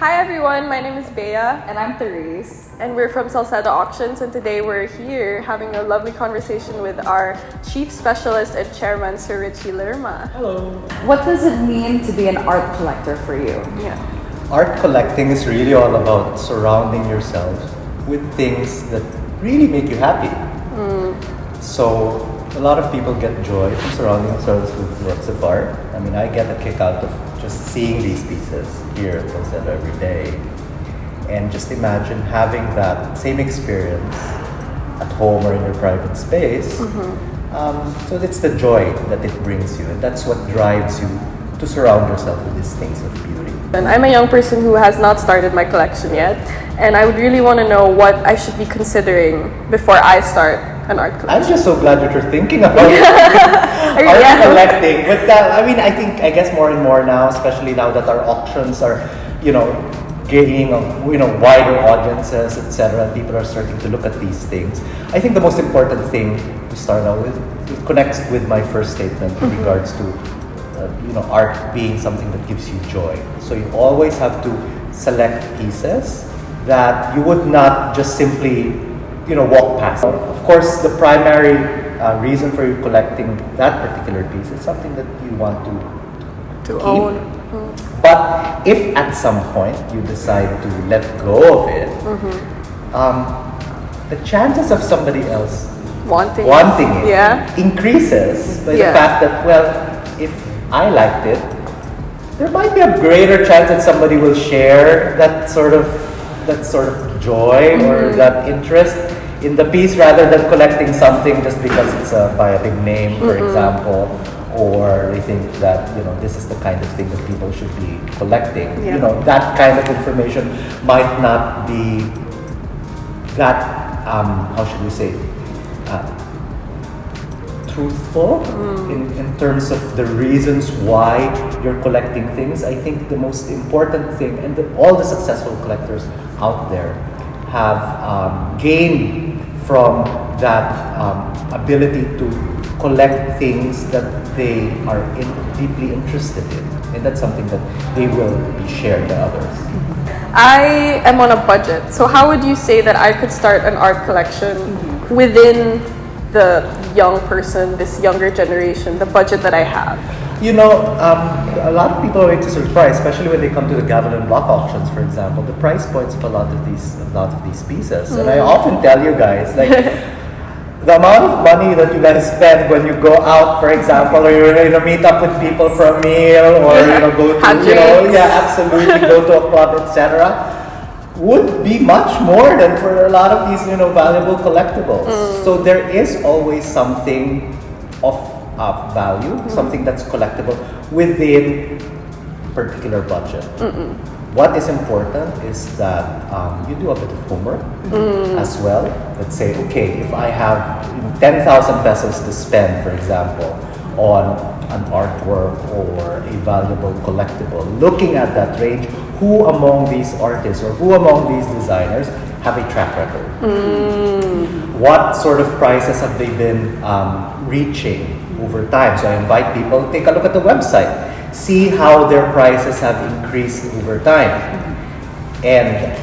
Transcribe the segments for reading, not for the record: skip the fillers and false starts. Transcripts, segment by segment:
Hi everyone, my name is Bea. And I'm Reese. And we're from Salcedo Auctions, and today we're here having a lovely conversation with our Chief Specialist and Chairman, Sir Richie Lerma. Hello. What does it mean to be an art collector for you? Yeah. Art collecting is really all about surrounding yourself with things that really make you happy. So a lot of people get joy from surrounding themselves with works of art. I mean, I get a kick out of just seeing these pieces here at Salcedo every day. And just imagine having that same experience at home or in your private space. So it's the joy that it brings you, and that's what drives you to surround yourself with these things of beauty. And I'm a young person who has not started my collection yet, and I would really want to know what I should be considering before I start an art collection. I'm just so glad that you're thinking about art collecting. But I guess more and more now, especially now that our auctions are, gaining wider audiences, etc. People are starting to look at these things. I think the most important thing to start out with connects with my first statement in regards to art being something that gives you joy. So you always have to select pieces that you would not just simply walk past. Of course, the primary reason for you collecting that particular piece is something that you want to keep. Own. But if at some point you decide to let go of it, the chances of somebody else wanting it increases by the fact that, if I liked it, there might be a greater chance that somebody will share that sort of joy or that interest in the piece, rather than collecting something just because it's by a big name, for example, or they think that this is the kind of thing that people should be collecting. That kind of information might not be that how should we say, truthful in terms of the reasons why you're collecting things. I think the most important thing, and all the successful collectors out there have gained from that ability to collect things that they are deeply interested in, and that's something that they will be shared by others. I am on a budget, so how would you say that I could start an art collection within the young person, this younger generation, the budget that I have? A lot of people are into surprise, especially when they come to the GAVEL&BLOCK auctions, for example. The price points of a lot of these pieces, and I often tell you guys, the amount of money that you guys spend when you go out, for example, or you meet up with people for a meal, or go to absolutely go to a club, etc., would be much more than for a lot of these valuable collectibles. So there is always something of value, something that's collectible within a particular budget. What is important is that you do a bit of homework as well. Let's say, okay, if I have 10,000 pesos to spend, for example, on an artwork or a valuable collectible, looking at that range, who among these artists or who among these designers have a track record? What sort of prices have they been reaching over time? So I invite people to take a look at the website, see how their prices have increased over time. And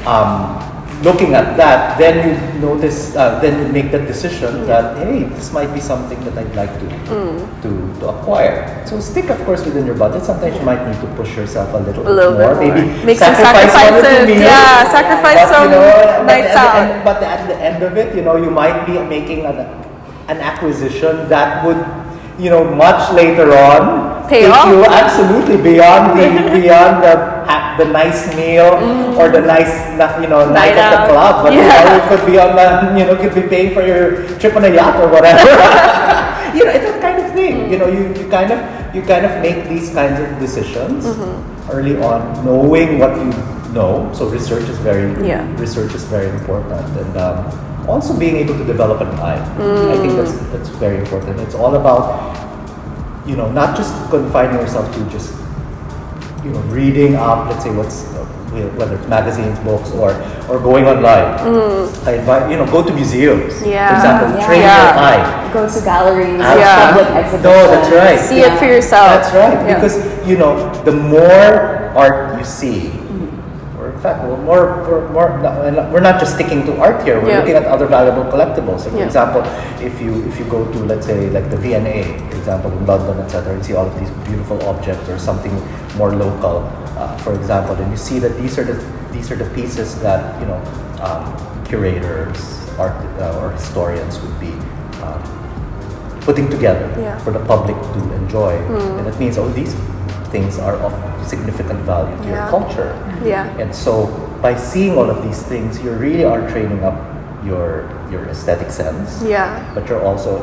looking at that, then you notice, then you make the decision that, hey, this might be something that I'd like to acquire. So stick, of course, within your budget. Sometimes you might need to push yourself a little bit more. Maybe make some sacrifices. Sacrifice some nights out. But at the end of it, you might be making an acquisition that would, much later on, pay off. You absolutely beyond the nice meal or the nice night at the club, but it could be on the could be paying for your trip on a yacht or whatever. It's that kind of thing. You kind of make these kinds of decisions early on, knowing what you know. So research is very important, and also being able to develop an eye. I think that's very important. It's all about not just confining yourself to just reading up, let's say whether it's magazines, books, or going online. I invite go to museums. For example, train your eye. Go to galleries, public exhibitions. No, that's right. See it for yourself. That's right, because the more art you see, or In fact, we're not just sticking to art here. We're Yeah. looking at other valuable collectibles. So for Yeah. example, if you go to, let's say, like the V&A, for example, in London, etc., and see all of these beautiful objects or something more local, for example, and you see that these are the pieces that curators, art or historians would be putting together Yeah. for the public to enjoy, and that means these things are of significant value to your Yeah. culture. Yeah. And so by seeing all of these things, you really are training up your aesthetic sense. Yeah. But you're also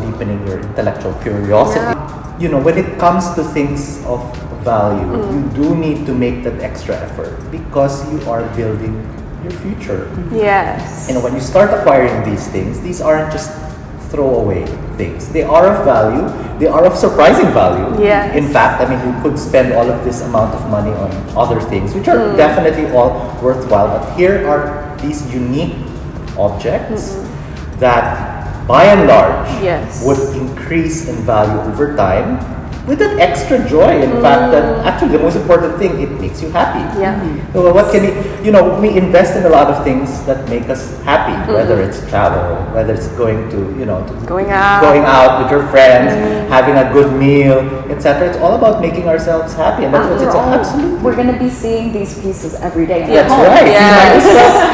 deepening your intellectual curiosity. When it comes to things of value, you do need to make that extra effort because you are building your future. Yes. When you start acquiring these things, these aren't just throwaway things. They are of value. They are of surprising value. Yes. In fact, you could spend all of this amount of money on other things, which are definitely all worthwhile. But here are these unique objects that, by and large, Yes. would increase in value over time with that extra joy. In fact, that actually the most important thing, it makes you happy. Yeah. So what can we invest in a lot of things that make us happy, whether it's travel, whether it's going to Going out. going out with your friends, having a good meal, etc. It's all about making ourselves happy, and that's what it's absolutely. We're gonna be seeing these pieces every day. That's right. Yes.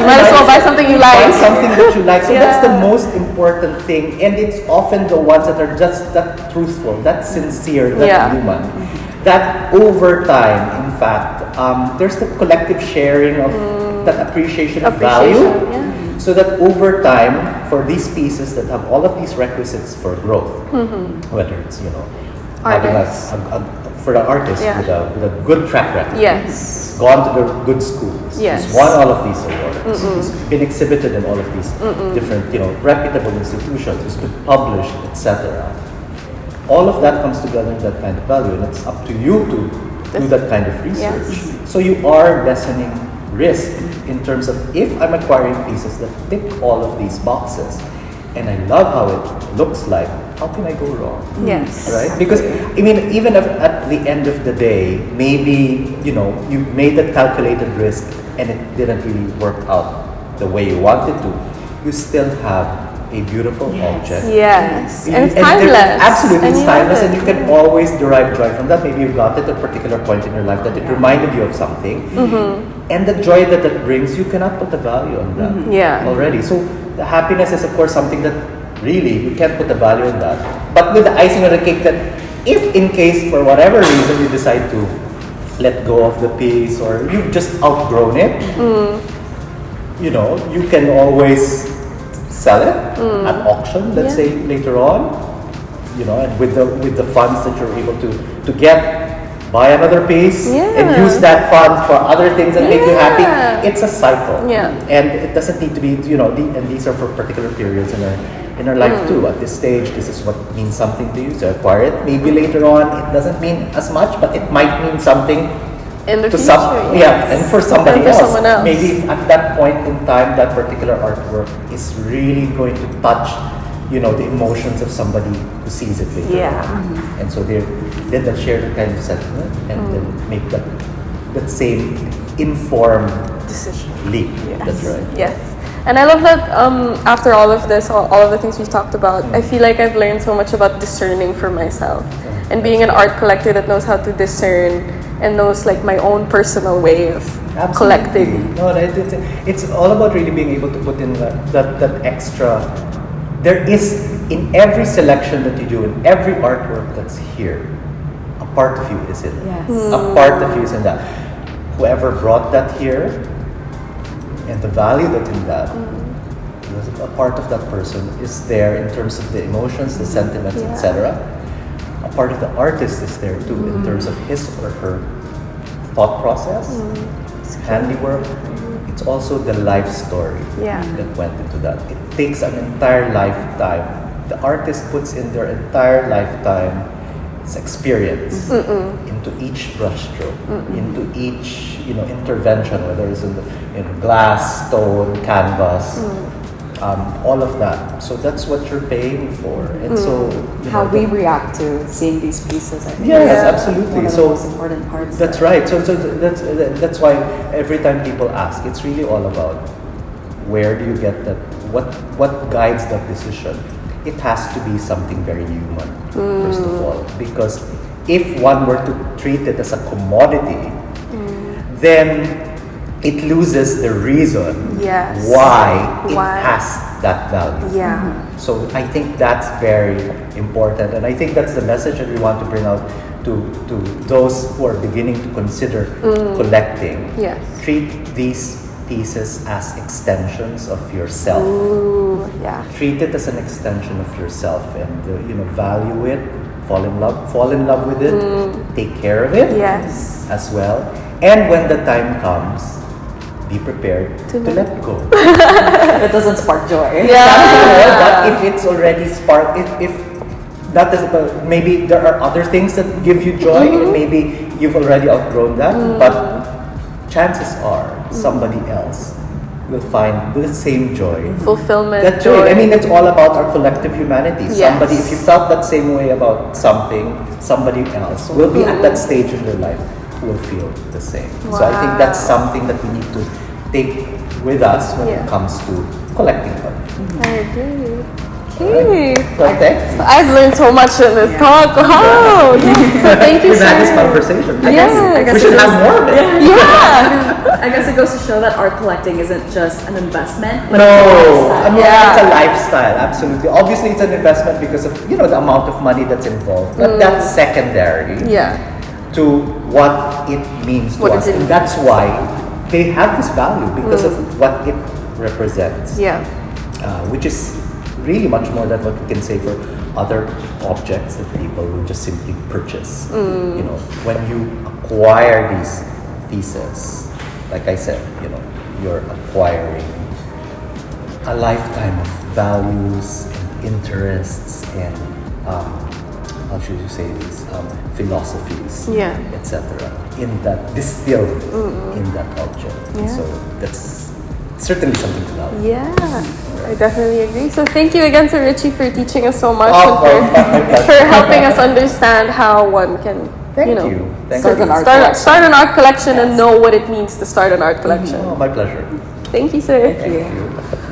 You might as well buy something you like. Find something that you like. So that's the Yeah. most important thing, and it's often the ones that are just that truthful, that sincere, that Yeah. human. That over time, in fact, there's the collective sharing of that appreciation of value. Yeah. So that over time, for these pieces that have all of these requisites for growth, whether it's having Artists. for the artist Yeah. with a good track record, Yes. gone to the good schools, Yes. who's won all of these awards, who's been exhibited in all of these different reputable institutions, who's been published, etc. All of that comes together in that kind of value, and it's up to you to do that kind of research. Yes. So you are lessening risk in terms of, if I'm acquiring pieces that tick all of these boxes, and I love how it looks like, how can I go wrong? Yes. Right? Because even if at the end of the day, maybe you made that calculated risk and it didn't really work out the way you wanted to, you still have a beautiful object. Yes. And it's they're- timeless. Absolutely, it's you love timeless, it. and you can always derive joy from that. Maybe you got it at a particular point in your life that it reminded you of something, and the joy that brings, you cannot put a value on that Yeah. already. So the happiness is, of course, something that really you can't put a value on that. But with the icing on the cake, that if in case for whatever reason you decide to let go of the piece or you've just outgrown it, you can always sell it at auction, let's say later on, and with the funds that you're able to get, buy another piece and Yeah. use that fund for other things that make you happy. It's a cycle, Yeah. and it doesn't need to be, and these are for particular periods in our life too. At this stage, this is what means something to you, so acquire it. Maybe later on, it doesn't mean as much, but it might mean something In the to future. and for somebody And for else. someone else. Maybe at that point in time, that particular artwork is really going to touch, the emotions of somebody who sees it later Yeah. on. And so they'll share the kind of sentiment and then make that same informed Decision. leap. That's right. Yes. And I love that after all of this, all of the things we've talked about, I feel like I've learned so much about discerning for myself. And being an art collector that knows how to discern and knows like my own personal way of collecting. No, it's all about really being able to put in that extra. There is, in every selection that you do, in every artwork that's here, a part of you is in it. Yes. A part of you is in that. Whoever brought that here, and the value that's in that, a part of that person is there in terms of the emotions, the sentiments, etc. A part of the artist is there too, in terms of his or her thought process, handiwork. It's also the life story Yeah. that went into that. It takes an entire lifetime. The artist puts in their entire lifetime's experience into each brushstroke, into each intervention, whether it's in glass, stone, canvas, all of that. So that's what you're paying for. And so How we react to seeing these pieces, I think. Yes, is absolutely. One of the most important parts. That's right. So that's why every time people ask, it's really all about where do you get that? What guides that decision? It has to be something very human, first of all, because if one were to treat it as a commodity, then it loses the reason why it has that value. Yeah. So I think that's very important, and I think that's the message that we want to bring out to those who are beginning to consider collecting. Yes. Treat these pieces as extensions of yourself. Ooh, yeah. Treat it as an extension of yourself, and value it, fall in love with it, take care of it Yes. as well. And when the time comes, be prepared to let go. It doesn't spark joy. Yeah. But if it's already sparked, if that is, maybe there are other things that give you joy, and maybe you've already outgrown that. But chances are somebody else will find the same joy. Fulfillment. That joy. I mean, it's all about our collective humanity. Yes. Somebody, if you felt that same way about something, somebody else will be at that stage in their life who will feel the same. So I think that's something that we need to take with us when it comes to collecting art. I agree. Okay. Well, thanks. I've learned so much in this talk. Wow. Yes. So thank you We've had this so much. conversation. Yes. We should have more of it. Yeah. I guess it goes to show that art collecting isn't just an investment, but No, I mean, Yeah. it's a lifestyle, absolutely. Obviously, it's an investment because of the amount of money that's involved, but that's secondary Yeah. to what it means to What us, is it? and that's why they have this value because of what it represents. Yeah. Which is really much more than what we can say for other objects that people will just simply purchase. When you acquire these pieces, like I said, you're acquiring a lifetime of values and interests and how should you say these philosophies, etc. in that distilled in that object. Yeah. So that's certainly something to love. Yeah. I definitely agree. So thank you again to Richie for teaching us so much Oh, and my pleasure. for helping us understand how one can, Thank you know, you. Thank start you. an art collection. start an art collection and know what it means to start an art collection. Oh, my pleasure. Thank you, sir. Thank you.